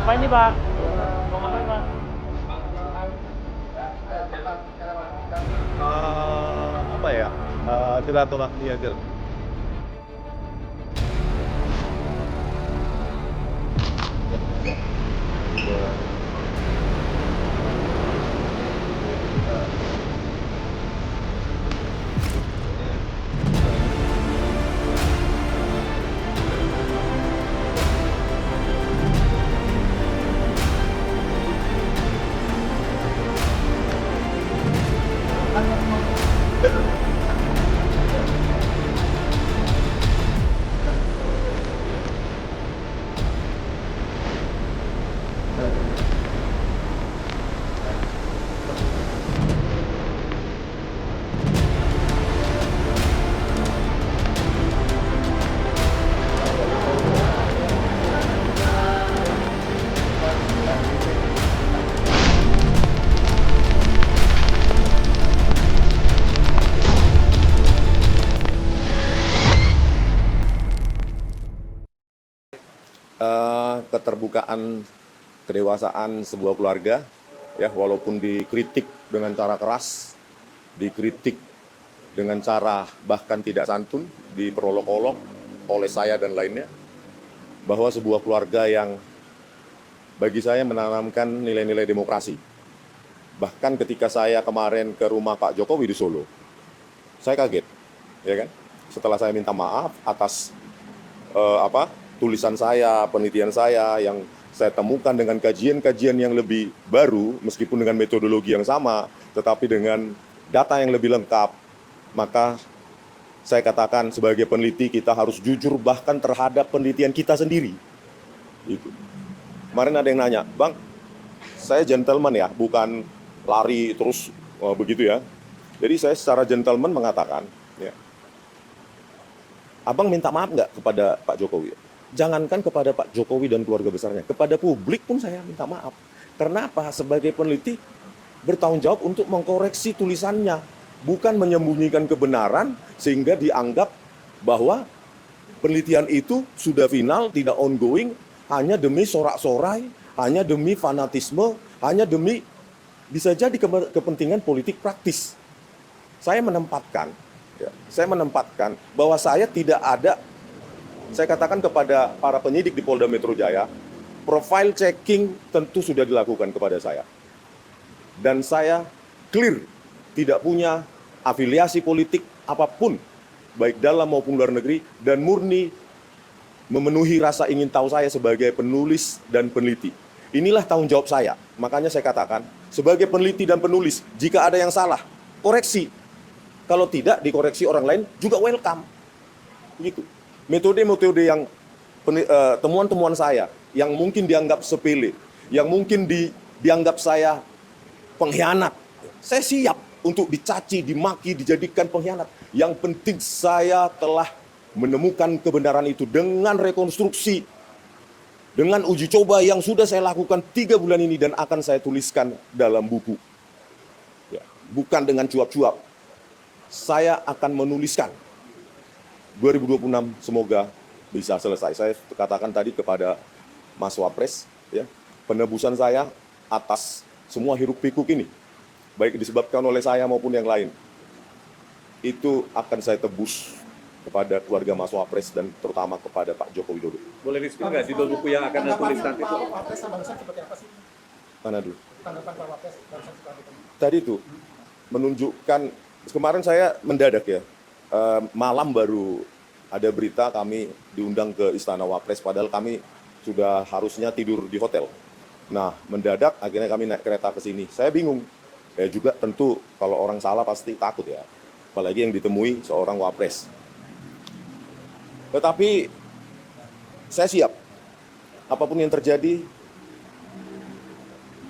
ngapain nih Pak? Mau ngapain Pak? Apa ya? Silaturahmi aja. Keterbukaan, kedewasaan sebuah keluarga, ya walaupun dikritik dengan cara keras, dikritik dengan cara bahkan tidak santun, diperolok-olok oleh saya dan lainnya, bahwa sebuah keluarga yang bagi saya menanamkan nilai-nilai demokrasi. Bahkan ketika saya kemarin ke rumah Pak Jokowi di Solo, saya kaget, ya kan? Setelah saya minta maaf atas tulisan saya, penelitian saya yang saya temukan dengan kajian-kajian yang lebih baru, meskipun dengan metodologi yang sama, tetapi dengan data yang lebih lengkap, maka saya katakan sebagai peneliti kita harus jujur bahkan terhadap penelitian kita sendiri. Itu. Kemarin ada yang nanya, Bang, saya gentleman ya, bukan lari terus begitu ya. Jadi saya secara gentleman mengatakan, ya, Abang minta maaf nggak kepada Pak Jokowi? Jangankan kepada Pak Jokowi dan keluarga besarnya, kepada publik pun saya minta maaf. Karena apa? Sebagai peneliti bertanggung jawab untuk mengkoreksi tulisannya, bukan menyembunyikan kebenaran sehingga dianggap bahwa penelitian itu sudah final, tidak ongoing, hanya demi sorak-sorai, hanya demi fanatisme, hanya demi bisa jadi kepentingan politik praktis. Saya menempatkan bahwa saya tidak ada. Saya katakan kepada para penyidik di Polda Metro Jaya, profile checking tentu sudah dilakukan kepada saya. Dan saya clear, tidak punya afiliasi politik apapun, baik dalam maupun luar negeri, dan murni memenuhi rasa ingin tahu saya sebagai penulis dan peneliti. Inilah tanggung jawab saya. Makanya saya katakan, sebagai peneliti dan penulis, jika ada yang salah, koreksi. Kalau tidak, dikoreksi orang lain, juga welcome. Begitu. Metode-metode yang temuan-temuan saya yang mungkin dianggap sepele, yang mungkin dianggap saya pengkhianat, saya siap untuk dicaci, dimaki, dijadikan pengkhianat. Yang penting saya telah menemukan kebenaran itu dengan rekonstruksi, dengan uji coba yang sudah saya lakukan 3 bulan ini dan akan saya tuliskan dalam buku. Ya, bukan dengan cuap-cuap. Saya akan menuliskan 2026 semoga bisa selesai. Saya katakan tadi kepada Mas Wapres, ya, penebusan saya atas semua hiruk-pikuk ini, baik disebabkan oleh saya maupun yang lain, itu akan saya tebus kepada keluarga Mas Wapres dan terutama kepada Pak Joko Widodo. Boleh di-spill nggak judul buku yang akan ditulis nanti itu? Pak Wapres barusan seperti apa sih? Mana dulu? Tanggapan Pak Wapres barusan seperti itu. Tadi itu menunjukkan, kemarin saya mendadak ya, malam baru ada berita kami diundang ke Istana Wapres, padahal kami sudah harusnya tidur di hotel. Nah, mendadak akhirnya kami naik kereta ke sini. Saya bingung. Ya juga tentu kalau orang salah pasti takut ya. Apalagi yang ditemui seorang Wapres. Tetapi saya siap. Apapun yang terjadi,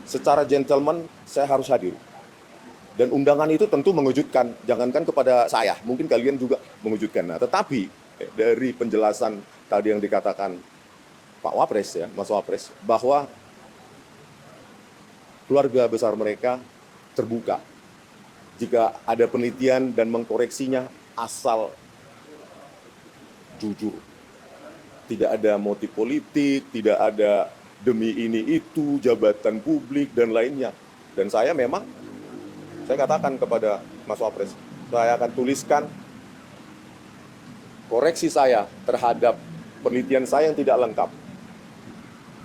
secara gentleman saya harus hadir. Dan undangan itu tentu mengejutkan, jangankan kepada saya, mungkin kalian juga mengejutkan. Nah, tetapi dari penjelasan tadi yang dikatakan Pak Wapres ya, Mas Wapres, bahwa keluarga besar mereka terbuka jika ada penelitian dan mengkoreksinya asal jujur. Tidak ada motif politik, tidak ada demi ini itu, jabatan publik dan lainnya. Dan saya memang, saya katakan kepada Mas Wapres, saya akan tuliskan koreksi saya terhadap penelitian saya yang tidak lengkap,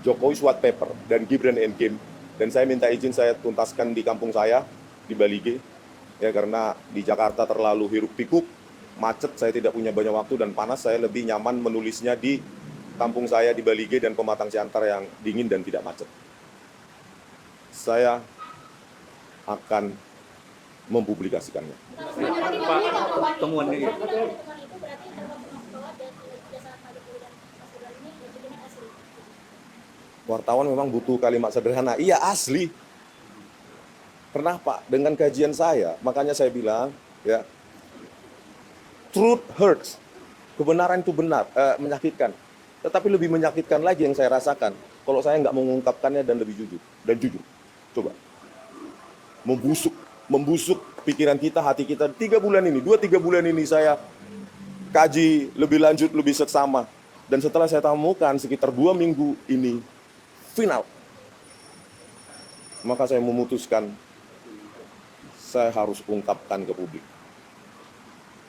Jokowi's White Paper dan Gibran Endgame, dan saya minta izin saya tuntaskan di kampung saya di Balige, ya karena di Jakarta terlalu hiruk pikuk, macet, saya tidak punya banyak waktu dan panas, saya lebih nyaman menulisnya di kampung saya di Balige dan Pematang Siantar yang dingin dan tidak macet. Saya akan mempublikasikannya. Pak, temuannya itu. Wartawan memang butuh kalimat sederhana. Iya, asli. Kenapa? Dengan kajian saya, makanya saya bilang, ya, truth hurts. Kebenaran itu benar, menyakitkan. Tetapi lebih menyakitkan lagi yang saya rasakan, kalau saya nggak mengungkapkannya dan lebih jujur. Dan jujur. Coba. Membusuk pikiran kita, hati kita. 2-3 bulan ini saya kaji lebih lanjut, lebih seksama. Dan setelah saya temukan sekitar 2 minggu ini, final. Maka saya memutuskan, saya harus ungkapkan ke publik.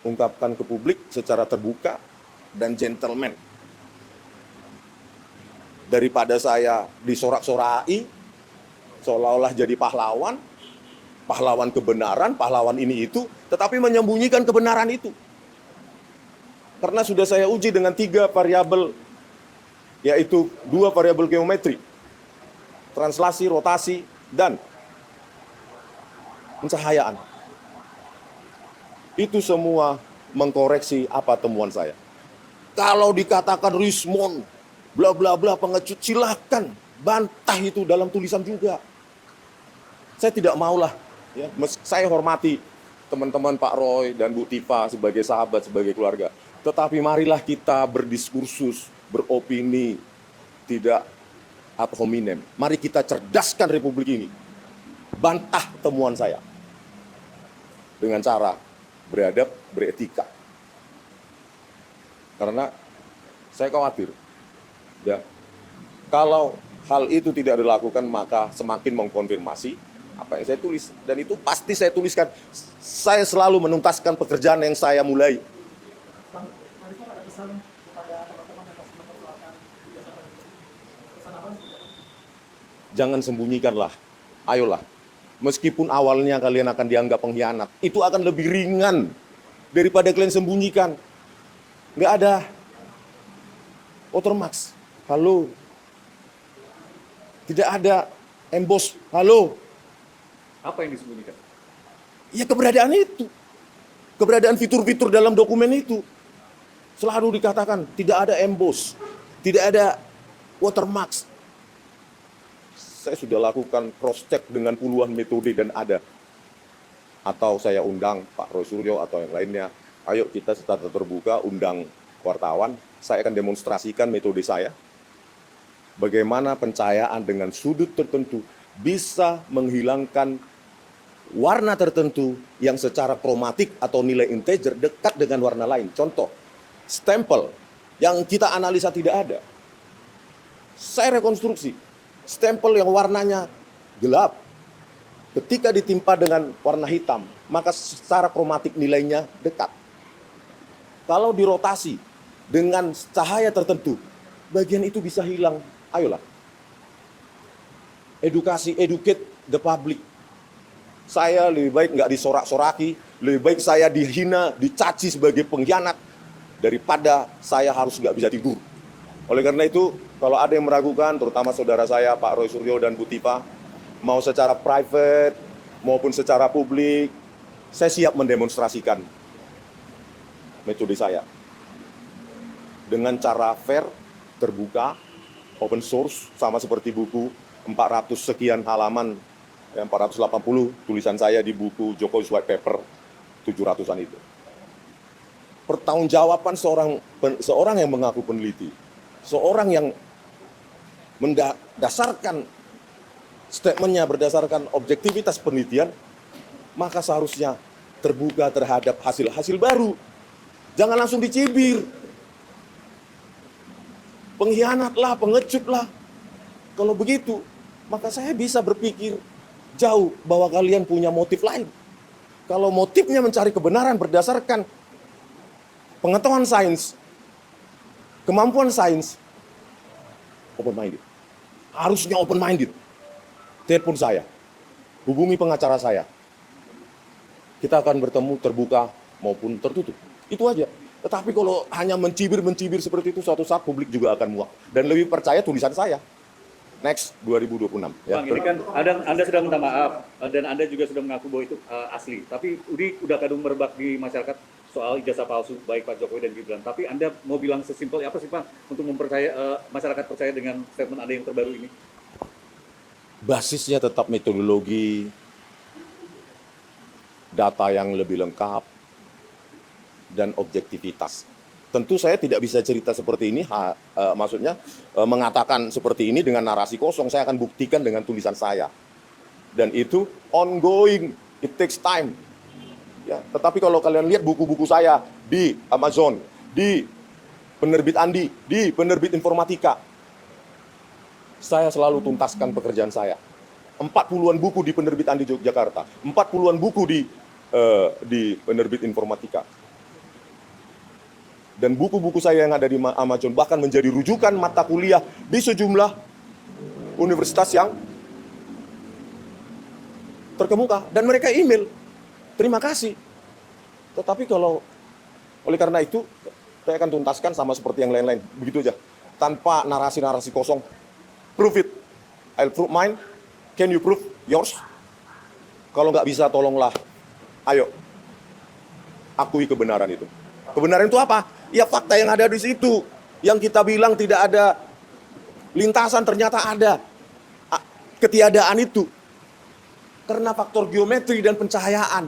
Ungkapkan ke publik secara terbuka dan gentleman. Daripada saya disorak-sorai, seolah-olah jadi pahlawan kebenaran, pahlawan ini itu, tetapi menyembunyikan kebenaran itu. Karena sudah saya uji dengan 3 variabel, yaitu 2 variabel geometri, translasi, rotasi, dan pencahayaan. Itu semua mengkoreksi apa temuan saya. Kalau dikatakan Rismon, bla bla bla, pengecut, silakan bantah itu dalam tulisan juga. Saya tidak maulah, ya, saya hormati teman-teman Pak Roy dan Bu Tifa sebagai sahabat, sebagai keluarga. Tetapi marilah kita berdiskursus, beropini, tidak ad hominem. Mari kita cerdaskan Republik ini. Bantah temuan saya dengan cara beradab, beretika. Karena saya khawatir, ya, kalau hal itu tidak dilakukan, maka semakin mengkonfirmasi apa yang saya tulis. Dan itu pasti saya tuliskan. Saya selalu menuntaskan pekerjaan yang saya mulai. Bang, Arifin ada pesan kepada teman-teman yang masih mempersoalkan ijazah ini. Pesan apa sih? Jangan sembunyikanlah. Ayolah. Meskipun awalnya kalian akan dianggap pengkhianat, itu akan lebih ringan daripada kalian sembunyikan. Nggak ada watermark. Halo. Tidak ada emboss. Halo. Apa yang disembunyikan? Ya keberadaan itu. Keberadaan fitur-fitur dalam dokumen itu. Selalu dikatakan tidak ada emboss, tidak ada watermark. Saya sudah lakukan cross-check dengan puluhan metode dan ada. Atau saya undang Pak Roy Suryo atau yang lainnya. Ayo kita secara terbuka undang wartawan. Saya akan demonstrasikan metode saya. Bagaimana pencahayaan dengan sudut tertentu bisa menghilangkan warna tertentu yang secara kromatik atau nilai integer dekat dengan warna lain. Contoh, stempel yang kita analisa tidak ada. Saya rekonstruksi. Stempel yang warnanya gelap, ketika ditimpa dengan warna hitam, maka secara kromatik nilainya dekat. Kalau dirotasi dengan cahaya tertentu, bagian itu bisa hilang. Ayolah. Educate the public. Saya lebih baik nggak disorak-soraki, lebih baik saya dihina, dicaci sebagai pengkhianat, daripada saya harus nggak bisa tidur. Oleh karena itu, kalau ada yang meragukan, terutama saudara saya, Pak Roy Suryo dan Bu Tifa, mau secara private maupun secara publik, saya siap mendemonstrasikan metode saya. Dengan cara fair, terbuka, open source, sama seperti buku 400 sekian halaman, 480 tulisan saya di buku Jokowi's White Paper 700-an itu. Pertanggungjawaban seorang yang mengaku peneliti, seorang yang mendasarkan statementnya berdasarkan objektivitas penelitian, maka seharusnya terbuka terhadap hasil-hasil baru. Jangan langsung dicibir. Pengkhianatlah, pengecutlah. Kalau begitu, maka saya bisa berpikir jauh bahwa kalian punya motif lain. Kalau motifnya mencari kebenaran berdasarkan pengetahuan sains, kemampuan sains, open minded. Harusnya open minded. Telepon saya, hubungi pengacara saya. Kita akan bertemu terbuka maupun tertutup. Itu aja. Tetapi kalau hanya mencibir seperti itu, suatu saat publik juga akan muak. Dan lebih percaya tulisan saya. Next, 2026. Bang, ini kan Anda sudah minta maaf dan Anda juga sudah mengaku bahwa itu asli. Tapi udah kadung merebak di masyarakat soal ijazah palsu baik Pak Jokowi dan Gibran. Tapi Anda mau bilang sesimpel apa sih Pak untuk masyarakat percaya dengan statement Anda yang terbaru ini? Basisnya tetap metodologi, data yang lebih lengkap, dan objektivitas. Tentu saya tidak bisa cerita seperti ini, maksudnya mengatakan seperti ini dengan narasi kosong. Saya akan buktikan dengan tulisan saya. Dan itu ongoing, it takes time. Ya, tetapi kalau kalian lihat buku-buku saya di Amazon, di penerbit Andi, di penerbit Informatika, saya selalu tuntaskan pekerjaan saya. 40-an buku di penerbit Andi Yogyakarta, 40-an buku di penerbit Informatika. Dan buku-buku saya yang ada di Amazon bahkan menjadi rujukan mata kuliah di sejumlah universitas yang terkemuka. Dan mereka email, terima kasih. Tetapi oleh karena itu, saya akan tuntaskan sama seperti yang lain-lain. Begitu aja. Tanpa narasi-narasi kosong. Prove it. I'll prove mine. Can you prove yours? Kalau nggak bisa, tolonglah. Ayo. Akui kebenaran itu. Kebenaran itu apa? Ya fakta yang ada di situ. Yang kita bilang tidak ada lintasan, ternyata ada. Ketiadaan itu. Karena faktor geometri dan pencahayaan.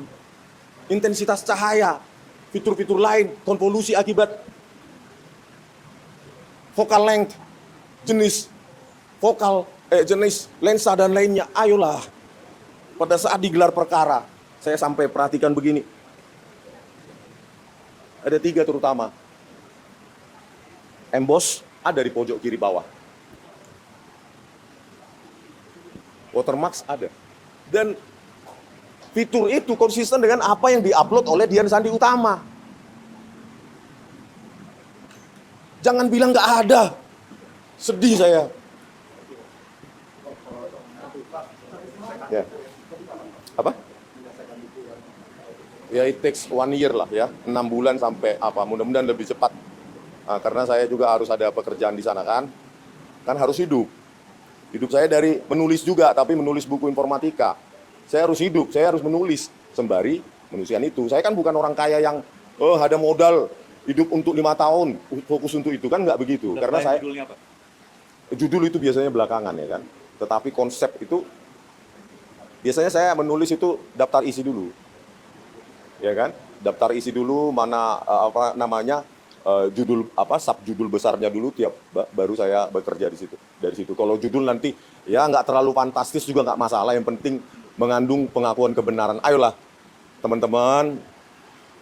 Intensitas cahaya. Fitur-fitur lain. Konvolusi akibat focal length. Jenis lensa dan lainnya. Ayolah. Pada saat digelar perkara. Saya sampai perhatikan begini. Ada 3 terutama. Emboss ada di pojok kiri bawah. Watermark ada. Dan fitur itu konsisten dengan apa yang diupload oleh Dian Sandi Utama. Jangan bilang nggak ada. Sedih saya. Ya. Apa? Ya, it takes 1 year lah ya. 6 bulan sampai apa. Mudah-mudahan lebih cepat. Nah, karena saya juga harus ada pekerjaan di sana kan harus hidup. Hidup saya dari menulis juga, tapi menulis buku informatika. Saya harus hidup, saya harus menulis sembari menuliskan itu. Saya kan bukan orang kaya yang ada modal hidup untuk 5 tahun, fokus untuk itu kan nggak begitu. Dan karena saya judulnya apa? Judul itu biasanya belakangan ya kan. Tetapi konsep itu biasanya saya menulis itu daftar isi dulu, ya kan? Daftar isi dulu mana judul subjudul besarnya dulu baru saya bekerja di situ. Dari situ kalau judul nanti ya nggak terlalu fantastis juga nggak masalah, yang penting mengandung pengakuan kebenaran. Ayolah teman-teman,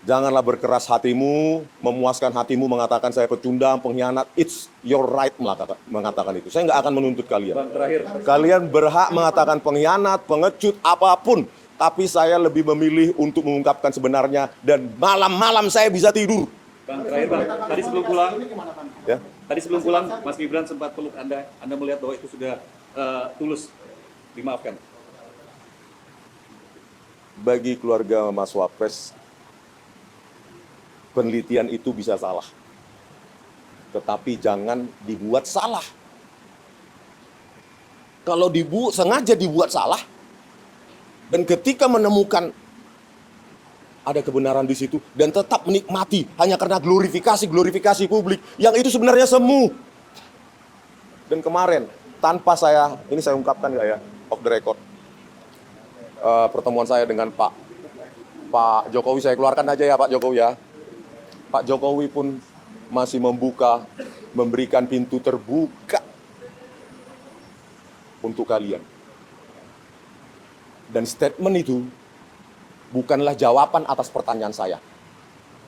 janganlah berkeras hatimu, memuaskan hatimu mengatakan saya pecundang, pengkhianat. It's your right mengatakan itu. Saya nggak akan menuntut kalian. Bang, terakhir. Kalian berhak mengatakan pengkhianat, pengecut, apapun. Tapi saya lebih memilih untuk mengungkapkan sebenarnya dan malam-malam saya bisa tidur. Bang, terakhir Bang, tadi sebelum pulang, Ya. Mas Gibran sempat peluk Anda melihat bahwa itu sudah tulus, dimaafkan. Bagi keluarga Mas Wapres, penelitian itu bisa salah. Tetapi jangan dibuat salah. Kalau sengaja dibuat salah, dan ketika menemukan ada kebenaran di situ dan tetap menikmati hanya karena glorifikasi publik yang itu sebenarnya semu. Dan kemarin tanpa ini saya ungkapkan nggak ya off the record, pertemuan saya dengan Pak Jokowi, saya keluarkan aja ya Pak Jokowi ya. Pak Jokowi pun masih memberikan pintu terbuka untuk kalian. Dan statement itu bukanlah jawaban atas pertanyaan saya,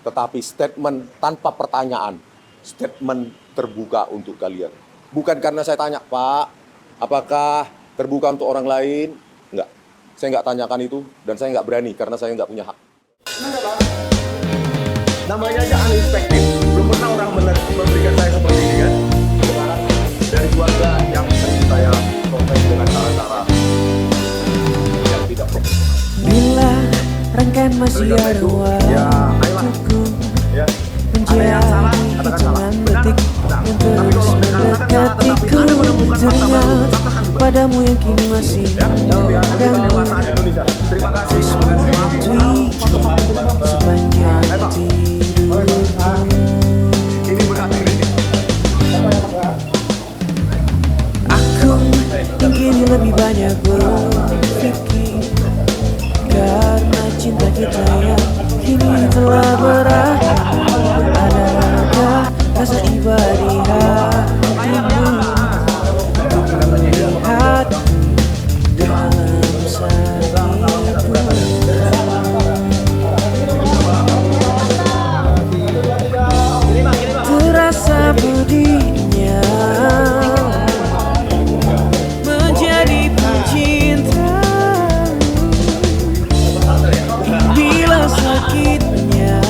tetapi statement tanpa pertanyaan, statement terbuka untuk kalian. Bukan karena saya tanya, Pak, Apakah terbuka untuk orang lain? Enggak. Saya nggak tanyakan itu, dan saya nggak berani karena saya nggak punya hak. Namanya aja unexpected. Belum pernah orang memberikan saya seperti ini kan. Dari keluarga yang sering saya profesi dengan cara-cara yang tidak profesional. Bila rangkaian masih ada waktuku menjadi hitungan detik yang terus mendekatiku, teringat padamu yang kini masih menyerangku, Terima kasih. sepanjang tidurku. Ini berarti Aku yang kini lebih banyak berpikir, karena cinta kita yang kini telah berakhir. Adakah rasa iba di hatimu untuk melihat dalam salibku? Terasa pedihnya menjadi pencinta, bila sakitnya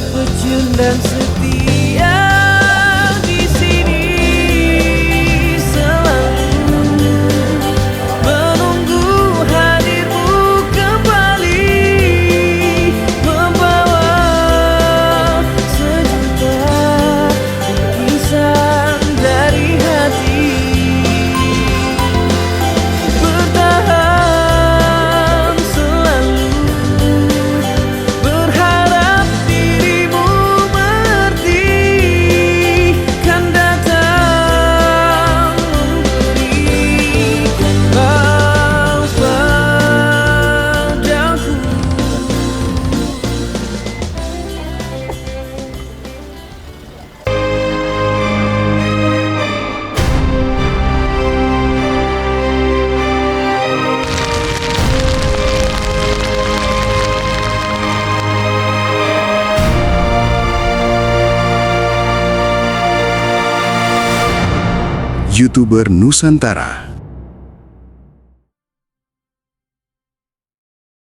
pecundang setia di sini, selalu menunggu hadirmu kembali, membawa sejuta kisah dari hati. Bertahan selalu, berharap dirimu mengerti, kan datang memberikan balas padaku. YouTuber Nusantara.